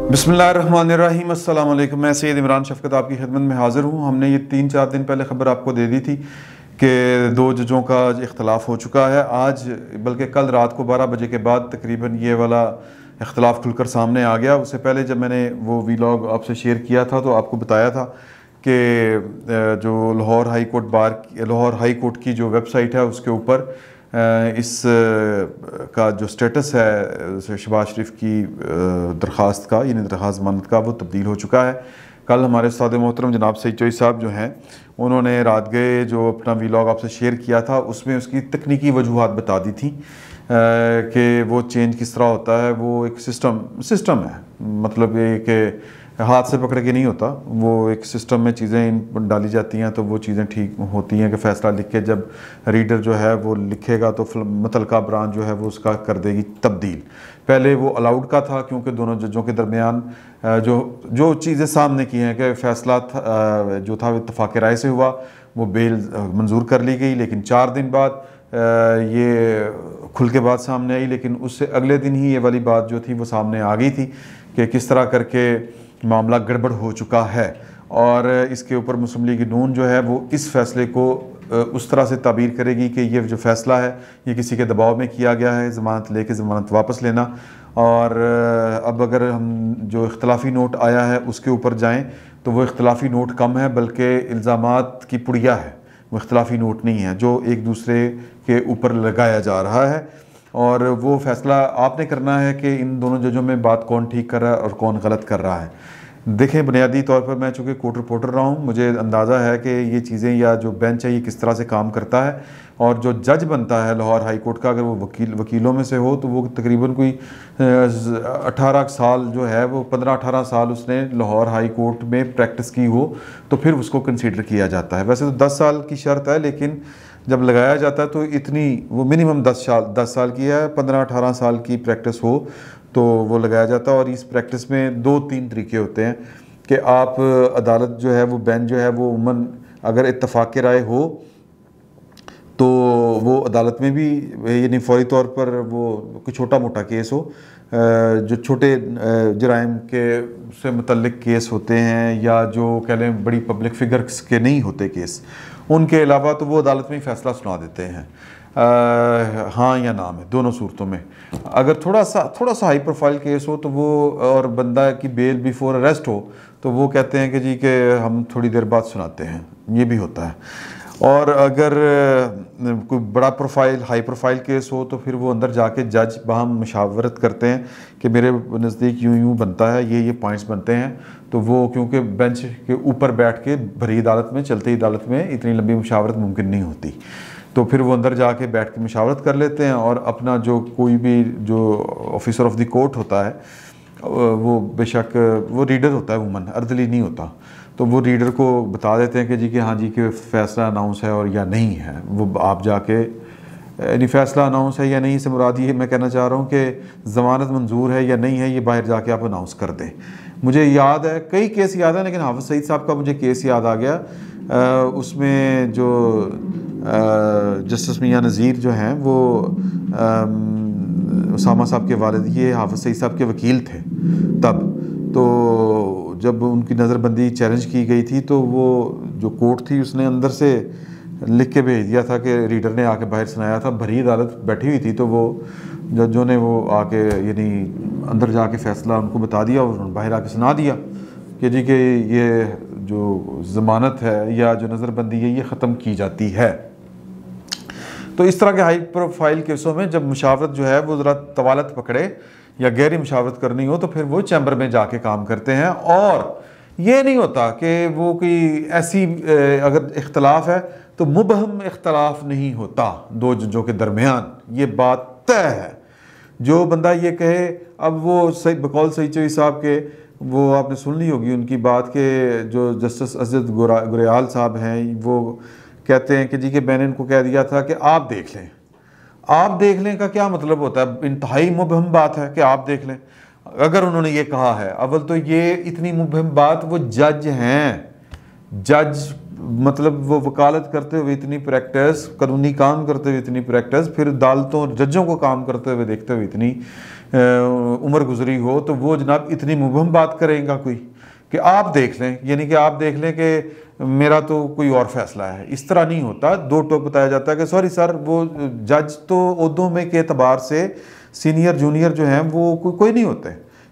बिस्मिल्लाहिर्रहमानिर्रहीम, अस्सलाम वालेकुम। मैं सैयद इमरान शफ़क़त आपकी खिदमत में हाज़िर हूँ। हमने ये 3-4 दिन पहले ख़बर आपको दे दी थी कि 2 जजों का इख्तलाफ हो चुका है। आज बल्कि कल रात को 12 बजे के बाद तकरीबन ये वाला इख्तलाफ खुलकर सामने आ गया। उससे पहले जब मैंने वो वीलॉग आपसे शेयर किया था तो आपको बताया था कि जो लाहौर हाई कोर्ट की जो वेबसाइट है उसके ऊपर इस का जो स्टेटस है शहबाज शरीफ की दरख्वास्त का, यानी दरख्वास्त ज़मानत का, वो तब्दील हो चुका है। कल हमारे उस्ताद मोहतरम जनाब सईद चोई साहब जो हैं उन्होंने रात गए जो अपना वीलॉग आपसे शेयर किया था उसमें उसकी तकनीकी वजूहात बता दी थी कि वो चेंज किस तरह होता है। वो एक सिस्टम है, मतलब ये कि हाथ से पकड़ के नहीं होता, वो एक सिस्टम में चीज़ें डाली जाती हैं तो वो चीज़ें ठीक होती हैं कि फ़ैसला लिख के जब रीडर जो है वो लिखेगा तो मुतलका ब्रांच जो है वो उसका कर देगी तब्दील। पहले वो अलाउड का था क्योंकि दोनों जजों के दरमियान जो चीज़ें सामने की हैं कि फ़ैसला जो था इत्तफ़ाक़ राय से हुआ, वो बेल मंजूर कर ली गई। लेकिन 4 दिन बाद ये खुल के बात सामने आई, लेकिन उससे अगले दिन ही ये वाली बात जो थी वो सामने आ गई थी कि किस तरह करके मामला गड़बड़ हो चुका है। और इसके ऊपर मुस्लिम लीग नून जो है वो इस फ़ैसले को उस तरह से ताबीर करेगी कि ये जो फ़ैसला है ये किसी के दबाव में किया गया है, ज़मानत लेके ज़मानत वापस लेना। और अब अगर हम जो इख्तलाफी नोट आया है उसके ऊपर जाएं तो वो इख्तलाफी नोट कम है बल्कि इल्ज़ामात की पुड़िया है, वो इख्तलाफी नोट नहीं है जो एक दूसरे के ऊपर लगाया जा रहा है। और वो फ़ैसला आपने करना है कि इन दोनों जजों में बात कौन ठीक कर रहा है और कौन गलत कर रहा है। देखें, बुनियादी तौर पर मैं चूँकि कोर्ट रिपोर्टर रहा हूँ, मुझे अंदाज़ा है कि ये चीज़ें या जो बेंच है ये किस तरह से काम करता है। और जो जज बनता है लाहौर हाई कोर्ट का, अगर वो वकीलों में से हो तो वो तकरीबन कोई 18 साल जो है वो 15-18 साल उसने लाहौर हाई कोर्ट में प्रैक्टिस की हो तो फिर उसको कंसीडर किया जाता है। वैसे तो 10 साल की शर्त है, लेकिन जब लगाया जाता है तो इतनी वो मिनिमम 10 साल की है, 15-18 साल की प्रैक्टिस हो तो वो लगाया जाता है। और इस प्रैक्टिस में 2-3 तरीके होते हैं कि आप अदालत जो है वो बेंच जो है वो उमन अगर इत्तफाक़ राय हो तो वो अदालत में भी, यानी फौरी तौर पर वो कोई छोटा मोटा केस हो, जो छोटे जराइम के से मुतल्लिक केस होते हैं या जो कह लें बड़ी पब्लिक फिगर्स के नहीं होते केस, उनके अलावा तो वो अदालत में ही फ़ैसला सुना देते हैं हाँ या ना में, दोनों सूरतों में। अगर थोड़ा सा हाई प्रोफाइल केस हो तो वो और बंदा की बेल बिफोर अरेस्ट हो तो वो कहते हैं कि जी कि हम थोड़ी देर बाद सुनाते हैं, ये भी होता है। और अगर कोई बड़ा हाई प्रोफाइल केस हो तो फिर वो अंदर जाके जज वहाँ मशावरत करते हैं कि मेरे नज़दीक यूँ बनता है, ये पॉइंट्स बनते हैं। तो वो क्योंकि बेंच के ऊपर बैठ के भरी अदालत में, चलती अदालत में इतनी लंबी मशावरत मुमकिन नहीं होती, तो फिर वो अंदर जाके बैठ के मशावरत कर लेते हैं। और अपना जो कोई भी जो ऑफिसर ऑफ द कोर्ट होता है वो बेशक वो रीडर होता है, वुमन अर्दली नहीं होता, तो वो रीडर को बता देते हैं कि जी कि हाँ जी कि फ़ैसला अनाउंस है और या नहीं है। वो आप जाके यानी फ़ैसला अनाउंस है या नहीं से मुराद ये मैं कहना चाह रहा हूँ कि ज़मानत मंजूर है या नहीं है, ये बाहर जाके आप अनाउंस कर दें। मुझे याद है, कई केस याद है, लेकिन हाफ़िज़ सईद साहब का मुझे केस याद आ गया। उसमें जो जस्टिस मियां नज़ीर जो हैं वो उसामा साहब के वालिद ये हाफ़िज़ सईद साहब के वकील थे तब। तो जब उनकी नज़रबंदी चैलेंज की गई थी तो वो जो कोर्ट थी उसने अंदर से लिख के भेज दिया था कि रीडर ने आके बाहर सुनाया था। भरी अदालत बैठी हुई थी तो वो जजों ने वो आके यानी अंदर जाके फ़ैसला उनको बता दिया और उन्होंने बाहर आके सुना दिया कि जी कि ये जो ज़मानत है या जो नज़रबंदी है ये ख़त्म की जाती है। तो इस तरह के हाई प्रोफाइल केसों में जब मुशावरत जो है वो ज़रा तवालत पकड़े या गहरी मुशावरत करनी हो तो फिर वो चैम्बर में जाके काम करते हैं। और ये नहीं होता कि वो कोई ऐसी अगर इख्तलाफ है तो मुबहम इख्तलाफ नहीं होता 2 जजों के दरमियान, ये बात तय है। जो बंदा ये कहे, अब वो सही बकौल सईद चोई साहब के, वो आपने सुन ली होगी उनकी बात के जो जस्टिस अज़द गुरयाल साहब हैं वो कहते हैं कि जी कि मैंने इनको कह दिया था कि आप देख लें। आप देख लें का क्या मतलब होता है? इंतहाई मुबहम बात है कि आप देख लें। अगर उन्होंने ये कहा है, अव्वल तो ये इतनी मुबहम बात, वो जज हैं, जज मतलब वो वकालत करते हुए इतनी प्रैक्टिस, कानूनी काम करते हुए इतनी प्रैक्टिस, फिर अदालतों और जजों को काम करते हुए देखते हुए इतनी उम्र गुजरी हो, तो वो जनाब इतनी मुबहम बात करेगा कोई कि आप देख लें, यानी कि आप देख लें कि मेरा तो कोई और फैसला है। इस तरह नहीं होता। दो टोक बताया जाता है कि सॉरी सर, वो जज तो ओहदों में के एतबार से सीनियर जूनियर जो हैं वो कोई नहीं होते,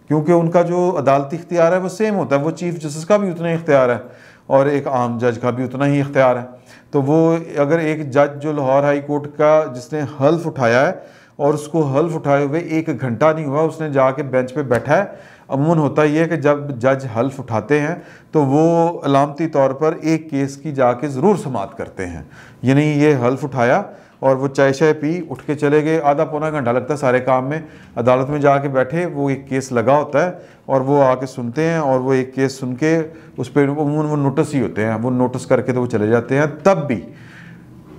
क्योंकि उनका जो अदालती इख्तियार है वो सेम होता है। वो चीफ जस्टिस का भी उतना ही इख्तियार है और एक आम जज का भी उतना ही इख्तियार है। तो वो अगर एक जज जो लाहौर हाई कोर्ट का जिसने हल्फ उठाया है और उसको हल्फ उठाए हुए 1 घंटा नहीं हुआ, उसने जाके बेंच पे बैठा है। अमूमन होता ये है कि जब जज हल्फ उठाते हैं तो वो अलामती तौर पर एक केस की जाके ज़रूर समाअत करते हैं, यानी ये हल्फ उठाया और वो चाय शाय पी उठ के चले गए। आधा पौना घंटा लगता है सारे काम में। अदालत में जाके बैठे, वो एक केस लगा होता है और वो आके सुनते हैं और वो एक केस सुन के उस पर अमूमन वो नोटिस ही होते हैं, वो नोटिस करके तो वो चले जाते हैं। तब भी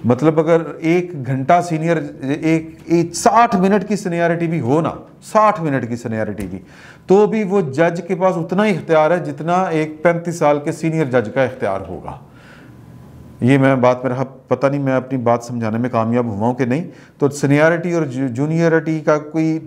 मतलब अगर 1 घंटा सीनियर, एक 60 मिनट की सीनियरिटी भी हो ना, 60 मिनट की सीनियरिटी भी, तो भी वो जज के पास उतना ही इख्तियार है जितना एक 35 साल के सीनियर जज का इख्तियार होगा। ये मैं बात, मेरा पता नहीं मैं अपनी बात समझाने में कामयाब हुआ हूँ कि नहीं। तो सीनियरिटी और जूनियरिटी का कोई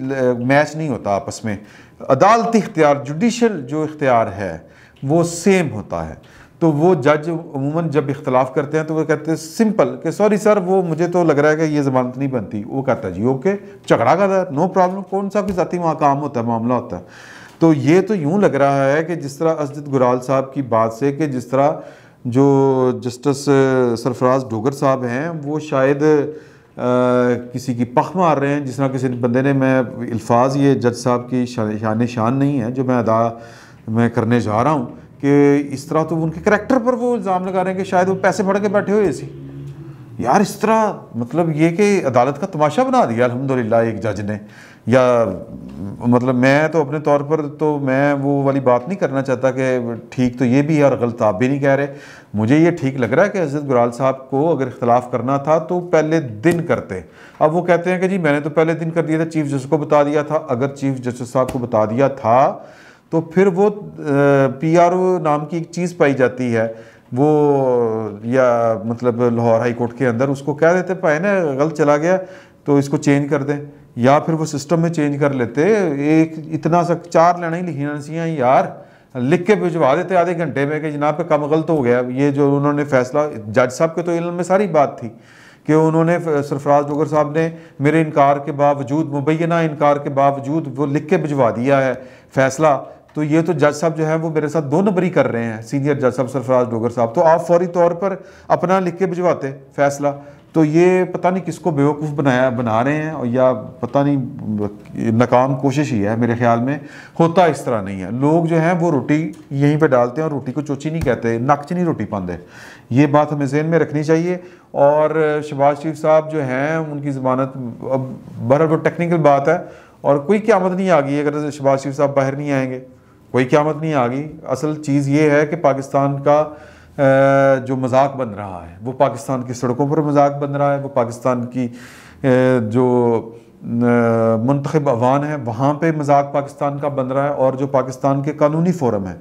मैच नहीं होता आपस में। अदालती इख्तियार, जुडिशल जो इख्तियार है वो सेम होता है। तो वो जज अमूमन जब इख्तलाफ करते हैं तो वो कहते हैं सिंपल कि सॉरी सर, वो मुझे तो लग रहा है कि ये ज़मानत नहीं बनती। वो कहता है जी ओके, झगड़ा कर, नो प्रॉब्लम, कौन सा कोई ज़ाती वहाँ काम होता है, मामला होता है। तो ये तो यूँ लग रहा है कि जिस तरह असद गुराल साहब की बात से, कि जिस तरह जो जस्टिस सरफराज डोगर साहब हैं वो शायद किसी की पख मार रहे हैं। जिस तरह किसी बंदे ने, मैं अल्फाज ये जज साहब की शान नहीं है जो मैं करने जा रहा हूँ, कि इस तरह तो उनके करैक्टर पर वो इल्ज़ाम लगा रहे हैं कि शायद वो पैसे फड़ के बैठे हुए सी। यार इस तरह मतलब ये कि अदालत का तमाशा बना दिया अल्हम्दुलिल्लाह एक जज ने। या मतलब मैं तो अपने तौर पर तो मैं वो वाली बात नहीं करना चाहता कि ठीक तो ये भी है और गलत आप भी नहीं कह रहे। मुझे ये ठीक लग रहा है कि हज़रत गुराल साहब को अगर इख्तलाफ करना था तो पहले दिन करते। अब वो कहते हैं कि जी मैंने तो पहले दिन कर दिया था, चीफ जस्टिस को बता दिया था। अगर चीफ जस्टिस साहब को बता दिया था तो फिर वो PRO नाम की एक चीज़ पाई जाती है, वो या मतलब लाहौर हाई कोर्ट के अंदर उसको कह देते भाई ना गलत चला गया तो इसको चेंज कर दें, या फिर वो सिस्टम में चेंज कर लेते। एक इतना सा 4 लाइनें लिखी सी यार, लिख के भिजवा देते आधे घंटे में कि जनाब पे कम गलत हो गया। ये जो उन्होंने फैसला, जज साहब के तो इल्म में सारी बात थी कि उन्होंने, सरफराज डोगर साहब ने मेरे इनकार के बावजूद, मुबैना इनकार के बावजूद वो लिख के भिजवा दिया है फैसला। तो ये तो जज साहब जो है वो मेरे साथ 2 नंबरी कर रहे हैं, सीनियर जज साहब सरफराज डोगर साहब। तो आप फौरी तौर पर अपना लिख के भिजवाते फैसला। तो ये पता नहीं किसको बेवकूफ़ बना रहे हैं, और या पता नहीं नाकाम कोशिश ही है मेरे ख्याल में। होता इस तरह नहीं है। लोग जो हैं वो रोटी यहीं पे डालते हैं और रोटी को चोची नहीं कहते, नक च नहीं रोटी पाते। ये बात हमें ज़हन में रखनी चाहिए। और शहबाज शरीफ साहब जो हैं उनकी ज़मानत, अब बहरहाल वो टेक्निकल बात है और कोई क़यामत नहीं आ गई अगर शहबाज शरीफ साहब बाहर नहीं आएंगे, कोई क़यामत नहीं आ गई। असल चीज़ ये है कि पाकिस्तान का जो मजाक बन रहा है वो पाकिस्तान की सड़कों पर मजाक बन रहा है, वो पाकिस्तान की जो मुंतखब अवान है वहाँ पे मजाक पाकिस्तान का बन रहा है, और जो पाकिस्तान के कानूनी फोरम है,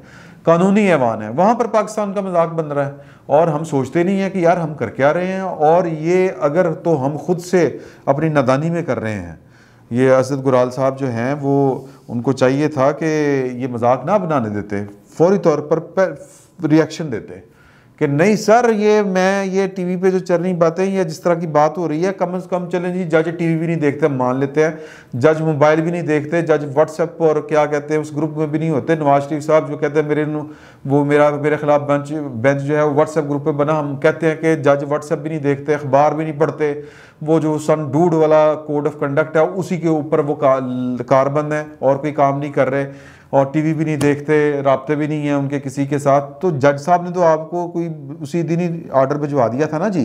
कानूनी ऐवान है, वहाँ पर पाकिस्तान का मजाक बन रहा है। और हम सोचते नहीं हैं कि यार हम कर क्या रहे हैं, और ये अगर तो हम खुद से अपनी नादानी में कर रहे हैं। ये असद गुराल साहब जो हैं वो, उनको चाहिए था कि ये मजाक ना बनाने देते, फौरी तौर पर रिएक्शन देते कि नहीं सर, ये टीवी पे जो चल रही बातें या जिस तरह की बात हो रही है, कम से कम चलें जी। जज टीवी भी नहीं देखते, हम मान लेते हैं। जज मोबाइल भी नहीं देखते, जज व्हाट्सएप और क्या कहते हैं उस ग्रुप में भी नहीं होते। नवाज शरीफ साहब जो कहते हैं मेरे खिलाफ बेंच जो है वो व्हाट्सएप ग्रुप पे बना, हम कहते हैं कि जज व्हाट्सएप भी नहीं देखते, अखबार भी नहीं पढ़ते। वो जो सन डूड वाला कोड ऑफ कंडक्ट है उसी के ऊपर वो कारबंद है और कोई काम नहीं कर रहे, और टीवी भी नहीं देखते, राब्ते भी नहीं है उनके किसी के साथ। तो जज साहब ने तो आपको कोई उसी दिन ही ऑर्डर भिजवा दिया था ना जी,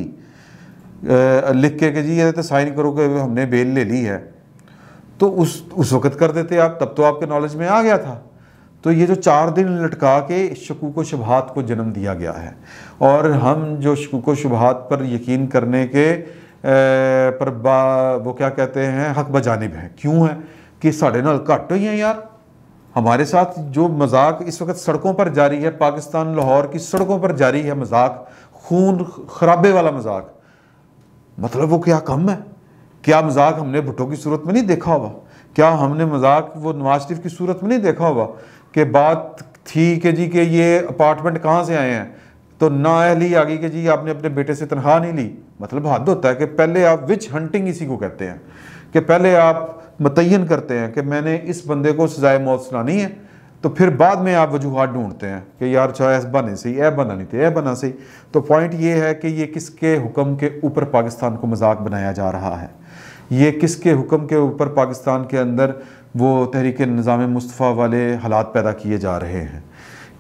लिख के जी ये तो साइन करो कि हमने बेल ले ली है। तो उस वक्त कर देते आप, तब तो आपके नॉलेज में आ गया था। तो ये जो 4 दिन लटका के शकूक व शुबहात को जन्म दिया गया है, और हम जो शकूक व शुबहात पर यकीन करने के पर वो क्या कहते हैं हक बजानिब है। क्यों है कि साढ़े नाल घट हुई हैं यार। हमारे साथ जो मजाक इस वक्त सड़कों पर जारी है, पाकिस्तान लाहौर की सड़कों पर जारी है मजाक, खून खराबे वाला मजाक, मतलब वो क्या कम है? क्या मजाक हमने भुट्टो की सूरत में नहीं देखा होगा? क्या हमने मजाक वो नवाज शरीफ की सूरत में नहीं देखा होगा कि बात थी कि जी कि ये अपार्टमेंट कहाँ से आए हैं, तो नाअहली आ गई कि जी आपने अपने बेटे से तनख्वाह नहीं ली। मतलब हद होता है कि पहले आप विच हंटिंग इसी को कहते हैं कि पहले आप मुतय्यन करते हैं कि मैंने इस बंदे को सजाए मौत सुनानी है, तो फिर बाद में आप वजूहात ढूंढते हैं कि यार चाहे ऐसा बने सही, ऐ बना नहीं थे, ऐ बना सही। तो पॉइंट ये है कि ये किसके हुक्म के ऊपर पाकिस्तान को मजाक बनाया जा रहा है, ये किसके हुक्म के ऊपर पाकिस्तान के अंदर वो तहरीक निज़ाम मुस्तफ़ा वाले हालात पैदा किए जा रहे हैं।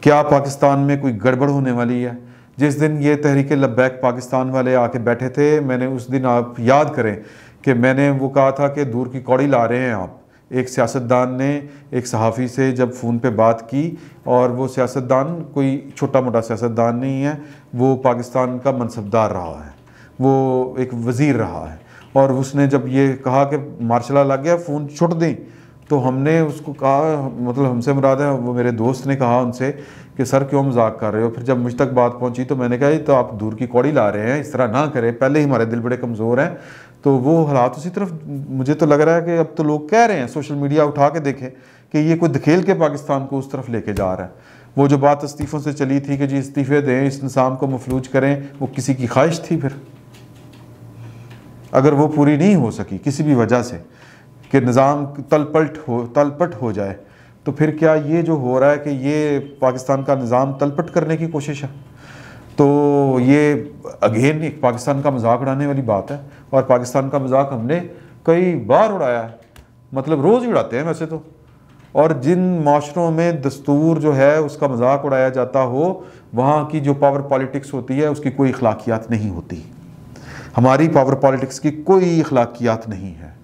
क्या पाकिस्तान में कोई गड़बड़ होने वाली है? जिस दिन ये तहरीक लब्बैक पाकिस्तान वाले आके बैठे थे, मैंने उस दिन, आप याद करें कि मैंने वो कहा था कि दूर की कौड़ी ला रहे हैं आप। एक सियासतदान ने एक सहाफ़ी से जब फ़ोन पे बात की, और वो सियासतदान कोई छोटा मोटा सियासतदान नहीं है, वो पाकिस्तान का मनसबदार रहा है, वो एक वज़ीर रहा है, और उसने जब ये कहा कि मार्शल लॉ लग गया फ़ोन छुट दें, तो हमने उसको कहा, मतलब हमसे मुराद है वो मेरे दोस्त ने कहा उनसे कि सर क्यों मजाक कर रहे हो। फिर जब मुझ तक बात पहुंची तो मैंने कहा ये तो आप दूर की कौड़ी ला रहे हैं, इस तरह ना करें, पहले ही हमारे दिल बड़े कमज़ोर हैं। तो वो हालात उसी तरफ, मुझे तो लग रहा है कि अब तो लोग कह रहे हैं, सोशल मीडिया उठा के देखें कि ये कोई धकेल के पाकिस्तान को उस तरफ लेके जा रहा है। वो जो बात इस्तीफ़ों से चली थी कि जी इस्तीफ़े दें, इस निज़ाम को मफलूज करें, वो किसी की ख्वाहिश थी। फिर अगर वो पूरी नहीं हो सकी किसी भी वजह से कि निज़ाम तलपट हो जाए, तो फिर क्या ये जो हो रहा है कि ये पाकिस्तान का निज़ाम तलपट करने की कोशिश है? तो ये अगेन एक पाकिस्तान का मजाक उड़ाने वाली बात है, और पाकिस्तान का मजाक हमने कई बार उड़ाया है, मतलब रोज़ ही उड़ाते हैं वैसे तो। और जिन माशरों में दस्तूर जो है उसका मजाक उड़ाया जाता हो, वहाँ की जो पावर पॉलिटिक्स होती है उसकी कोई अखलाकियात नहीं होती। हमारी पावर पॉलिटिक्स की कोई अखलाकियात नहीं है।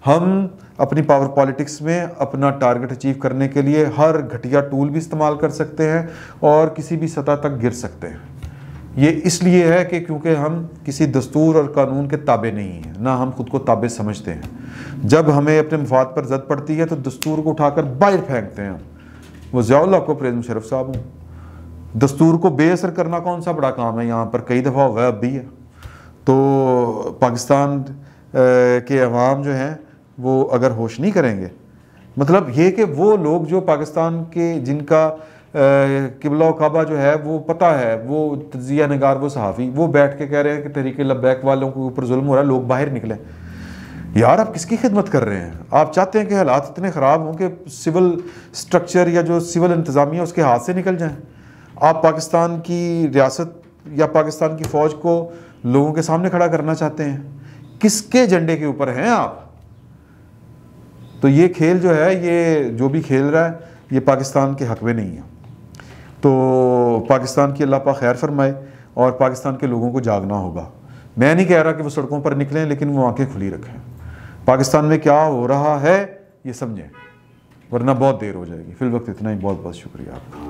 हम अपनी पावर पॉलिटिक्स में अपना टारगेट अचीव करने के लिए हर घटिया टूल भी इस्तेमाल कर सकते हैं और किसी भी सतह तक गिर सकते हैं। ये इसलिए है कि क्योंकि हम किसी दस्तूर और कानून के ताबे नहीं हैं, ना हम खुद को ताबे समझते हैं। जब हमें अपने मफाद पर जद पड़ती है तो दस्तूर को उठाकर बाहर फेंकते हैं। वो ज़ियाउल हक को परवेज़ मुशर्रफ साहब हूँ, दस्तूर को बेअसर करना कौन सा बड़ा काम है, यहाँ पर कई दफ़ा हुआ है, अब भी है। तो पाकिस्तान के अवाम जो हैं वो अगर होश नहीं करेंगे, मतलब ये कि वो लोग जो पाकिस्तान के जिनका किबला काबा जो है वो पता है, वो तजिया नगार, वो सहाफ़ी, वो बैठ के कह रहे हैं कि तहरीक लब्बैक वालों के ऊपर जुल्म हो रहा है, लोग बाहर निकले। यार आप किसकी खिदमत कर रहे हैं? आप चाहते हैं कि हालात इतने ख़राब हों कि सिविल स्ट्रक्चर या जो सिविल इंतज़ामिया उसके हाथ से निकल जाएँ? आप पाकिस्तान की रियासत या पाकिस्तान की फ़ौज को लोगों के सामने खड़ा करना चाहते हैं? किसके एजेंडे के ऊपर हैं आप? तो ये खेल जो है, ये जो भी खेल रहा है, ये पाकिस्तान के हक में नहीं है। तो पाकिस्तान की अल्लाह पाक खैर फरमाए, और पाकिस्तान के लोगों को जागना होगा। मैं नहीं कह रहा कि वो सड़कों पर निकलें, लेकिन वो आंखें खुली रखें। पाकिस्तान में क्या हो रहा है ये समझें, वरना बहुत देर हो जाएगी। फिल वक्त इतना ही, बहुत बहुत शुक्रिया आपका।